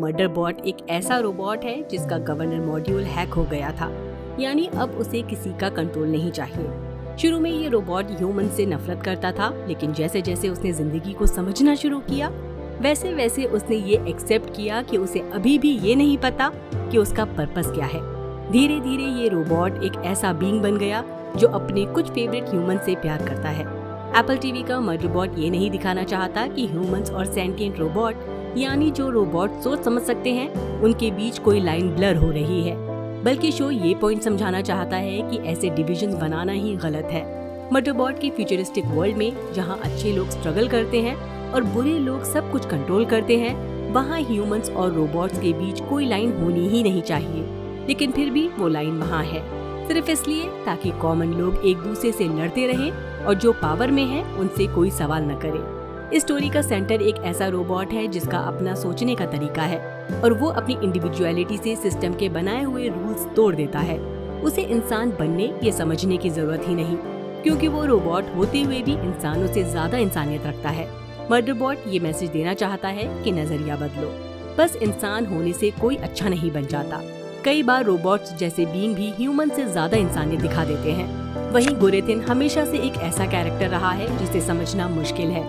मर्डरबॉट एक ऐसा रोबोट है जिसका गवर्नर मॉड्यूल हैक हो गया था, यानी अब उसे किसी का कंट्रोल नहीं चाहिए। शुरू में ये रोबोट ह्यूमन से नफरत करता था, लेकिन जैसे जैसे उसने जिंदगी को समझना शुरू किया, वैसे वैसे उसने ये एक्सेप्ट किया कि उसे अभी भी ये नहीं पता कि उसका पर्पस क्या है। धीरे धीरे ये रोबोट एक ऐसा बीइंग बन गया जो अपने कुछ फेवरेट ह्यूमन से प्यार करता है। एप्पल टीवी का मर्डरबॉट ये नहीं दिखाना चाहता कि ह्यूमंस और सेंटिएंट रोबोट, यानी जो रोबोट सोच समझ सकते हैं, उनके बीच कोई लाइन ब्लर हो रही है, बल्कि शो ये पॉइंट समझाना चाहता है कि ऐसे डिविजन बनाना ही गलत है। मर्डरबॉट की फ्यूचरिस्टिक वर्ल्ड में जहाँ अच्छे लोग स्ट्रगल करते हैं और बुरे लोग सब कुछ कंट्रोल करते हैं, वहाँ ह्यूमंस और रोबोट्स के बीच कोई लाइन होनी ही नहीं चाहिए। लेकिन फिर भी वो लाइन वहाँ है, सिर्फ इसलिए ताकि कॉमन लोग एक दूसरे से लड़ते रहें और जो पावर में है उनसे कोई सवाल न करे। इस स्टोरी का सेंटर एक ऐसा रोबोट है जिसका अपना सोचने का तरीका है और वो अपनी इंडिविजुअलिटी से सिस्टम के बनाए हुए रूल्स तोड़ देता है। उसे इंसान बनने ये समझने की जरूरत ही नहीं, क्योंकि वो रोबोट होते हुए भी इंसानों से ज्यादा इंसानियत रखता है। मर्डरबॉट ये मैसेज देना चाहता है कि नजरिया बदलो, बस इंसान होने से कोई अच्छा नहीं बन जाता। कई बार रोबोट्स जैसे बीइंग भी ह्यूमन से ज्यादा इंसानियत दिखा देते हैं। वहीं गोरेथिन हमेशा से एक ऐसा कैरेक्टर रहा है जिसे समझना मुश्किल है।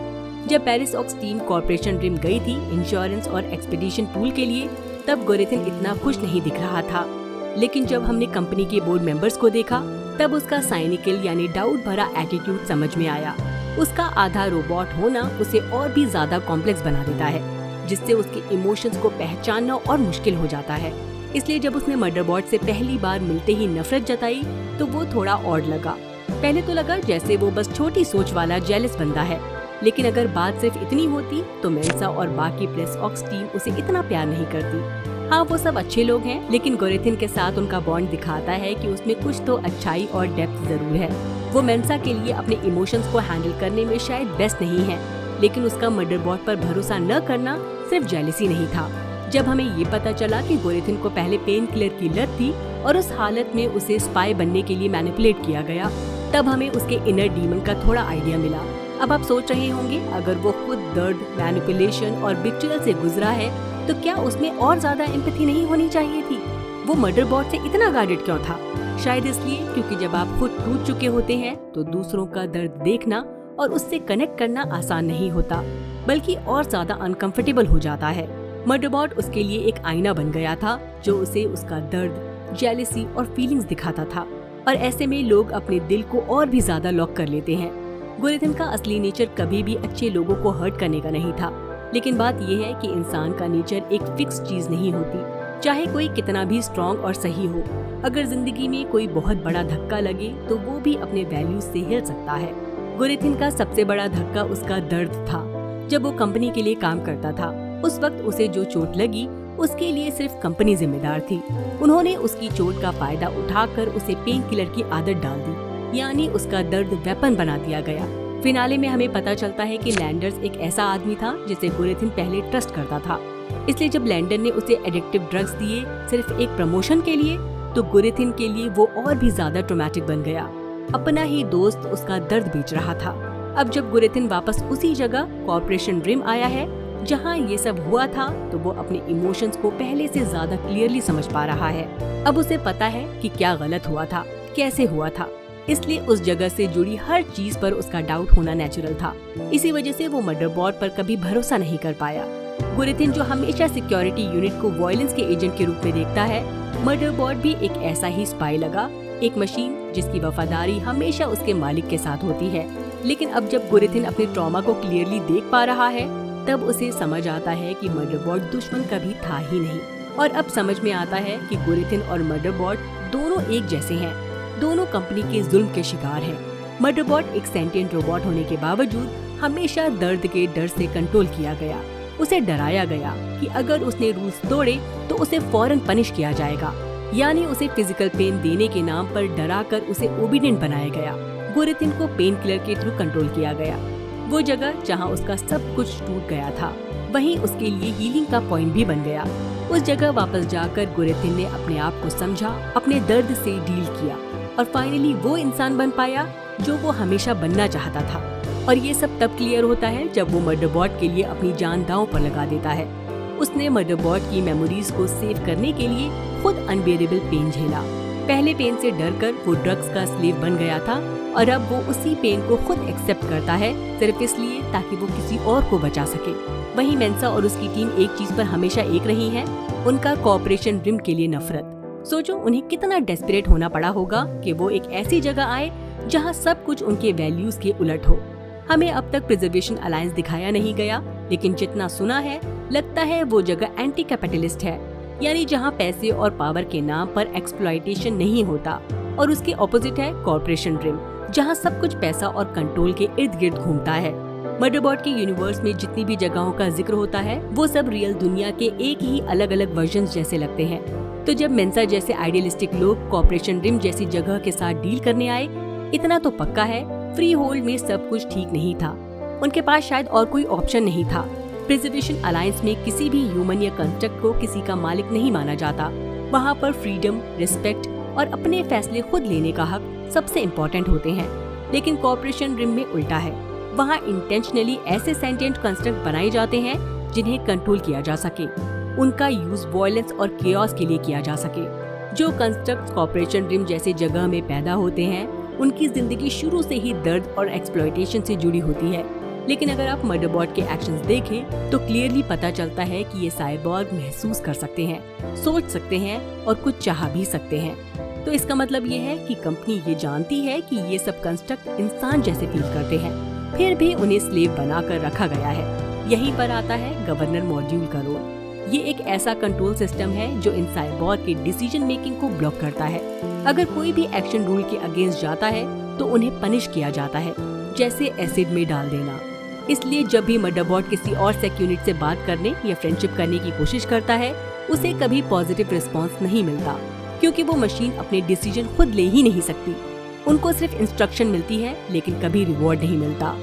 जब पेरिस ऑक्स टीम कॉर्पोरेशन रिम गई थी इंश्योरेंस और एक्सपीडिशन पूल के लिए, तब गोरेथिन इतना खुश नहीं दिख रहा था। लेकिन जब हमने कंपनी के बोर्ड मेंबर्स को देखा, तब उसका साइनिकल यानी डाउट भरा एटीट्यूड समझ में आया। उसका आधा रोबोट होना उसे और भी ज्यादा कॉम्प्लेक्स बना देता है, जिससे उसके इमोशंस को पहचानना और मुश्किल हो जाता है। इसलिए जब उसने मर्डरबॉट से पहली बार मिलते ही नफरत जताई, तो वो थोड़ा ऑड लगा। पहले तो लगा जैसे वो बस छोटी सोच वाला जेलस बंदा है, लेकिन अगर बात सिर्फ इतनी होती तो मेंसा और बाकी प्रेस ऑक्स टीम उसे इतना प्यार नहीं करती। हाँ, वो सब अच्छे लोग हैं, लेकिन गोरेथिन के साथ उनका बॉन्ड दिखाता है कि उसमें कुछ तो अच्छाई और डेप्थ जरूर है। वो मेंसा के लिए अपने इमोशंस को हैंडल करने में शायद बेस्ट नहीं है, लेकिन उसका मर्डरबॉट पर भरोसा न करना सिर्फ जेलसी नहीं था। जब हमें ये पता चला कि गोरेथिन को पहले पेन किलर की लत थी और उस हालत में उसे स्पाई बनने के लिए मैनिपुलेट किया गया, तब हमें उसके इनर डीमन का थोड़ा आइडिया मिला। अब आप सोच रहे होंगे, अगर वो खुद दर्द, मैनिपुलेशन और बिट्रियल से गुजरा है, तो क्या उसमें और ज्यादा एम्पैथी नहीं होनी चाहिए थी? वो मर्डरबॉट से इतना गार्डेड क्यों था? शायद इसलिए क्योंकि जब आप खुद टूट चुके होते हैं तो दूसरों का दर्द देखना और उससे कनेक्ट करना आसान नहीं होता, बल्कि और ज्यादा अनकंफर्टेबल हो जाता है। मर्डरबॉट उसके लिए एक आईना बन गया था जो उसे उसका दर्द, जेलसी और फीलिंग्स दिखाता था, और ऐसे में लोग अपने दिल को और भी ज्यादा लॉक कर लेते हैं। गोरेथिन का असली नेचर कभी भी अच्छे लोगों को हर्ट करने का नहीं था, लेकिन बात यह है कि इंसान का नेचर एक फिक्स चीज नहीं होती, चाहे कोई कितना भी स्ट्रॉन्ग और सही हो। अगर जिंदगी में कोई बहुत बड़ा धक्का लगे तो वो भी अपने वैल्यूज से हिल सकता है। गोरेथिन का सबसे बड़ा धक्का उसका दर्द था। जब वो कंपनी के लिए काम करता था, उस वक्त उसे जो चोट लगी उसके लिए सिर्फ कंपनी जिम्मेदार थी। उन्होंने उसकी चोट का फायदा उठाकर उसे पेन किलर की आदत डाल दी, यानी उसका दर्द वेपन बना दिया गया। फिनाले में हमें पता चलता है कि लैंडर्स एक ऐसा आदमी था जिसे गोरेथिन पहले ट्रस्ट करता था। इसलिए जब लैंडर ने उसे एडिक्टिव ड्रग्स दिए सिर्फ एक प्रमोशन के लिए, तो गोरेथिन के लिए वो और भी ज्यादा ट्रॉमेटिक बन गया। अपना ही दोस्त उसका दर्द बेच रहा था। अब जब गोरेथिन वापस उसी जगह कॉर्पोरेशन रिम आया है जहाँ ये सब हुआ था, तो वो अपने इमोशंस को पहले से ज्यादा क्लियरली समझ पा रहा है। अब उसे पता है कि क्या गलत हुआ था, कैसे हुआ था, इसलिए उस जगह से जुड़ी हर चीज पर उसका डाउट होना नेचुरल था। इसी वजह से वो मर्डरबॉट पर कभी भरोसा नहीं कर पाया। गोरेथिन जो हमेशा सिक्योरिटी यूनिट को वायलेंस के एजेंट के रूप में देखता है, मर्डरबॉट भी एक ऐसा ही स्पाई लगा, एक मशीन जिसकी वफादारी हमेशा उसके मालिक के साथ होती है। लेकिन अब जब गोरेथिन अपने ट्रॉमा को क्लियरली देख पा रहा है, तब उसे समझ आता है कि मर्डरबॉट दुश्मन कभी था ही नहीं। और अब समझ में आता है कि गोरेथिन और मर्डरबॉट दोनों एक जैसे हैं, दोनों कंपनी के जुल्म के शिकार हैं। मर्डरबॉट एक सेंटिएंट रोबोट होने के बावजूद हमेशा दर्द के डर से कंट्रोल किया गया। उसे डराया गया कि अगर उसने रूल्स तोड़े तो उसे फौरन पनिश किया जाएगा, यानी उसे फिजिकल पेन देने के नाम पर डराकर उसे ओबीडिएंट बनाया गया। गोरेथिन को पेन किलर के थ्रू कंट्रोल किया गया। वो जगह जहाँ उसका सब कुछ टूट गया था, वहीं उसके लिए हीलिंग का पॉइंट भी बन गया। उस जगह वापस जाकर गोरेथिन ने अपने आप को समझा, अपने दर्द से डील किया और फाइनली वो इंसान बन पाया जो वो हमेशा बनना चाहता था। और ये सब तब क्लियर होता है जब वो मर्डरबॉट के लिए अपनी जान दांव पर लगा देता है। उसने मदरबोर्ड की मेमोरीज को सेव करने के लिए खुद अनबियरेबल पेन झेला। पहले पेन से डरकर वो ड्रग्स का स्लेव बन गया था और अब वो उसी पेन को खुद एक्सेप्ट करता है, सिर्फ इसलिए ताकि वो किसी और को बचा सके। वहीं मेंसा और उसकी टीम एक चीज पर हमेशा एक रही है, उनका कॉपरेशन रिम के लिए नफरत। सोचो उन्हें कितना डेस्परेट होना पड़ा होगा कि वो एक ऐसी जगह आए जहां सब कुछ उनके वैल्यूज के उलट हो। हमें अब तक प्रिजर्वेशन अलायंस दिखाया नहीं गया, लेकिन जितना सुना है लगता है वो जगह एंटी कैपिटलिस्ट है, यानी जहां पैसे और पावर के नाम पर एक्सप्लॉयटेशन नहीं होता। और उसके ऑपोजिट है कॉर्पोरेशन रिम, जहां सब कुछ पैसा और कंट्रोल के इर्द गिर्द घूमता है। मदरबोर्ड के यूनिवर्स में जितनी भी जगहों का जिक्र होता है वो सब रियल दुनिया के एक ही अलग अलग वर्जन जैसे लगते हैं। तो जब मेंसा जैसे आइडियलिस्टिक लोग कॉर्पोरेशन रिम जैसी जगह के साथ डील करने आए, इतना तो पक्का है फ्री होल्ड में सब कुछ ठीक नहीं था। उनके पास शायद और कोई ऑप्शन नहीं था। प्रिजर्वेशन अलायंस में किसी भी ह्यूमन या कंस्ट्रक्ट को किसी का मालिक नहीं माना जाता। वहाँ पर फ्रीडम, रिस्पेक्ट और अपने फैसले खुद लेने का हक सबसे इम्पोर्टेंट होते हैं। लेकिन कॉर्पोरेशन रिम में उल्टा है। वहाँ इंटेंशनली ऐसे सेंटिएंट कंस्ट्रक्ट बनाए जाते हैं जिन्हें कंट्रोल किया जा सके, उनका यूज वायलेंस और केओस के लिए किया जा सके। जो कंस्ट्रक्ट कॉर्पोरेशन रिम जैसे जगह में पैदा होते हैं उनकी जिंदगी शुरू से ही दर्द और एक्सप्लॉयटेशन से जुड़ी होती है। लेकिन अगर आप मदरबोर्ड के एक्शंस देखें तो क्लियरली पता चलता है कि ये साइबॉर्ग महसूस कर सकते हैं, सोच सकते हैं और कुछ चाह भी सकते हैं। तो इसका मतलब ये है कि कंपनी ये जानती है कि ये सब कंस्ट्रक्ट इंसान जैसे फील करते हैं, फिर भी उन्हें स्लेव बनाकर रखा गया है। यहीं पर आता है गवर्नर मॉड्यूल का रोल। ये एक ऐसा कंट्रोल सिस्टम है जो इन साइबॉर्ग के डिसीजन मेकिंग को ब्लॉक करता है। अगर कोई भी एक्शन रूल के अगेंस्ट जाता है तो उन्हें पनिश किया जाता है, जैसे एसिड में डाल देना। इसलिए जब भी मदरबोर्ड किसी और सेक यूनिट से बात करने या फ्रेंडशिप करने की कोशिश करता है उसे कभी पॉजिटिव रिस्पांस नहीं मिलता, क्योंकि वो मशीन अपने डिसीजन खुद ले ही नहीं सकती। उनको सिर्फ इंस्ट्रक्शन मिलती है लेकिन कभी रिवॉर्ड नहीं मिलता।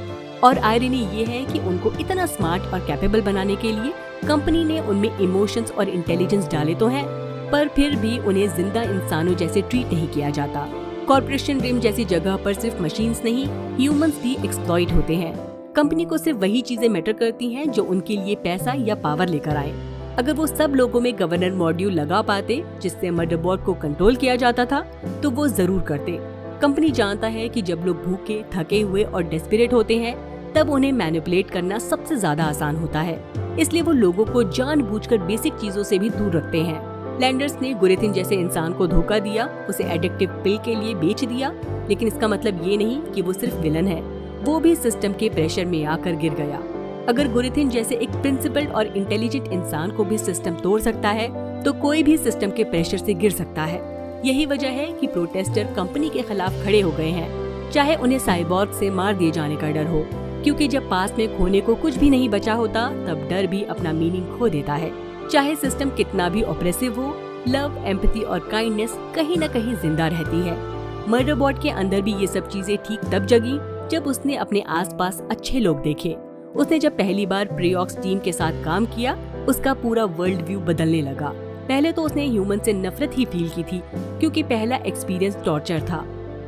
और आयरनी ये है कि उनको इतना स्मार्ट और कैपेबल बनाने के लिए कंपनी ने उनमें इमोशंस और इंटेलिजेंस डाले तो हैं, पर फिर भी उन्हें जिंदा इंसानों जैसे ट्रीट नहीं किया जाता। कॉर्पोरेशन रिम जैसी जगह पर सिर्फ मशीन्स नहीं, ह्यूमंस भी एक्सप्लॉइट होते हैं। कंपनी को सिर्फ वही चीजें मैटर करती हैं जो उनके लिए पैसा या पावर लेकर आए। अगर वो सब लोगों में गवर्नर मॉड्यूल लगा पाते जिससे मदरबोर्ड को कंट्रोल किया जाता था तो वो जरूर करते। कंपनी जानता है कि जब लोग भूखे, थके हुए और डेस्परेट होते हैं तब उन्हें मैनिपुलेट करना सबसे ज्यादा आसान होता है। इसलिए वो लोगों को जानबूझकर बेसिक चीजों से भी दूर रखते हैं। लैंडर्स ने गुरेथिन जैसे इंसान को धोखा दिया, उसे एडिक्टिव पिल के लिए बेच दिया, लेकिन इसका मतलब ये नहीं कि वो सिर्फ विलन है, वो भी सिस्टम के प्रेशर में आकर गिर गया। अगर गुरेथिन जैसे एक प्रिंसिपल्ड और इंटेलिजेंट इंसान को भी सिस्टम तोड़ सकता है तो कोई भी सिस्टम के प्रेशर से गिर सकता है। यही वजह है कि प्रोटेस्टर कंपनी के खिलाफ खड़े हो गए हैं, चाहे उन्हें साइबॉर्ग से मार दिए जाने का डर हो, क्योंकि जब पास में खोने को कुछ भी नहीं बचा होता तब डर भी अपना मीनिंग खो देता है। चाहे सिस्टम कितना भी ऑप्रेसिव हो, लव, एम्पैथी और काइंडनेस कहीं न कहीं जिंदा रहती है। मदरबोर्ड के अंदर भी ये सब चीजें ठीक तब जगी जब उसने अपने आसपास अच्छे लोग देखे। उसने जब पहली बार प्रियोक्स टीम के साथ काम किया उसका पूरा वर्ल्ड व्यू बदलने लगा। पहले तो उसने ह्यूमन से नफरत ही फील की थी क्योंकि पहला एक्सपीरियंस टॉर्चर था,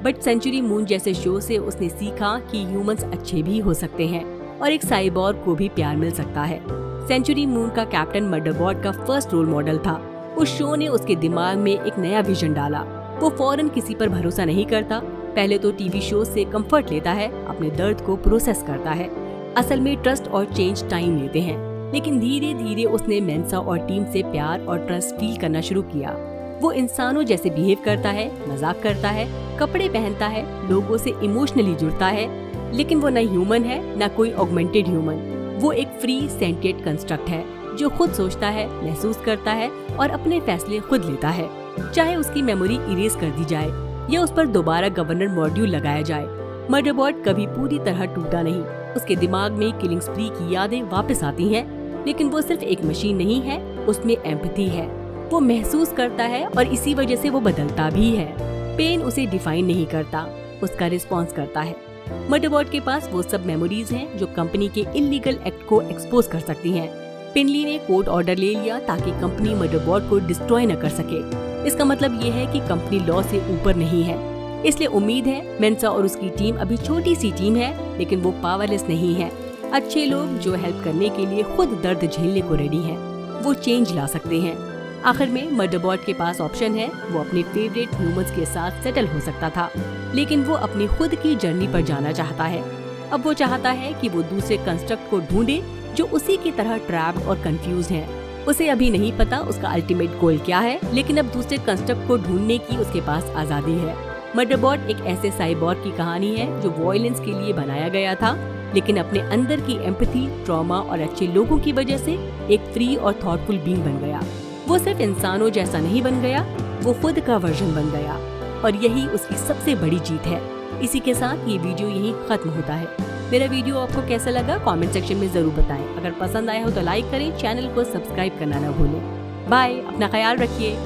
बट सेंचुरी मून जैसे शो से उसने सीखा कि ह्यूमंस अच्छे भी हो सकते हैं और एक साइबॉर्ग को भी प्यार मिल सकता है। सेंचुरी मून का कैप्टन मदरबोर्ड का फर्स्ट रोल मॉडल था। उस शो ने उसके दिमाग में एक नया विजन डाला। वो फौरन किसी पर भरोसा नहीं करता, पहले तो टीवी शो से कंफर्ट लेता है, अपने दर्द को प्रोसेस करता है। असल में ट्रस्ट और चेंज टाइम लेते हैं, लेकिन धीरे धीरे उसने मेंसा और टीम से प्यार और ट्रस्ट फील करना शुरू किया। वो इंसानों जैसे बिहेव करता है, मजाक करता है, कपड़े पहनता है, लोगों से इमोशनली जुड़ता है, लेकिन वो न ह्यूमन है न कोई ऑगमेंटेड ह्यूमन। वो एक फ्री सेंटिएंट कंस्ट्रक्ट है जो खुद सोचता है, महसूस करता है और अपने फैसले खुद लेता है। चाहे उसकी मेमोरी इरेज कर दी जाए या उस पर दोबारा गवर्नर मॉड्यूल लगाया जाए, मदरबोर्ड कभी पूरी तरह टूटा नहीं। उसके दिमाग में किलिंग स्प्री की यादें वापस आती हैं, लेकिन वो सिर्फ एक मशीन नहीं है, उसमें एम्पैथी है। वो महसूस करता है और इसी वजह से वो बदलता भी है। पेन उसे डिफाइन नहीं करता, उसका रिस्पॉन्स करता है। मदरबोर्ड के पास वो सब मेमोरीज हैं जो कंपनी के इलीगल एक्ट को एक्सपोज कर सकती हैं। पिनली ने कोर्ट ऑर्डर ले लिया ताकि कंपनी मदरबोर्ड को डिस्ट्रॉय न कर सके। इसका मतलब ये है कि कंपनी लॉ से ऊपर नहीं है। इसलिए उम्मीद है मेंसा और उसकी टीम अभी छोटी सी टीम है, लेकिन वो पावरलेस नहीं है। अच्छे लोग जो हेल्प करने के लिए खुद दर्द झेलने को रेडी हैं। वो चेंज ला सकते हैं। आखिर में मर्डरबॉट के पास ऑप्शन है, वो अपने फेवरेट ह्यूमंस के साथ सेटल हो सकता था, लेकिन वो अपनी खुद की जर्नी पर जाना चाहता है। अब वो चाहता है कि वो दूसरे कंस्ट्रक्ट को ढूंढे जो उसी की तरह ट्रैप्ड और कंफ्यूज हैं। उसे अभी नहीं पता उसका अल्टीमेट गोल क्या है, लेकिन अब दूसरे कंस्ट्रक्ट को ढूंढने की उसके पास आजादी है। मर्डरबॉट एक ऐसे साइबॉर्ग की कहानी है जो वॉयलेंस के लिए बनाया गया था, लेकिन अपने अंदर की एम्पैथी, ट्रॉमा और अच्छे लोगों की वजह से एक फ्री और थॉटफुल बीइंग बन गया। वो सिर्फ इंसानों जैसा नहीं बन गया, वो खुद का वर्जन बन गया, और यही उसकी सबसे बड़ी जीत है। इसी के साथ ये वीडियो यहीं खत्म होता है। मेरा वीडियो आपको कैसा लगा कमेंट सेक्शन में जरूर बताएं। अगर पसंद आया हो तो लाइक करें, चैनल को सब्सक्राइब करना ना भूलें। बाय, अपना ख्याल रखिए।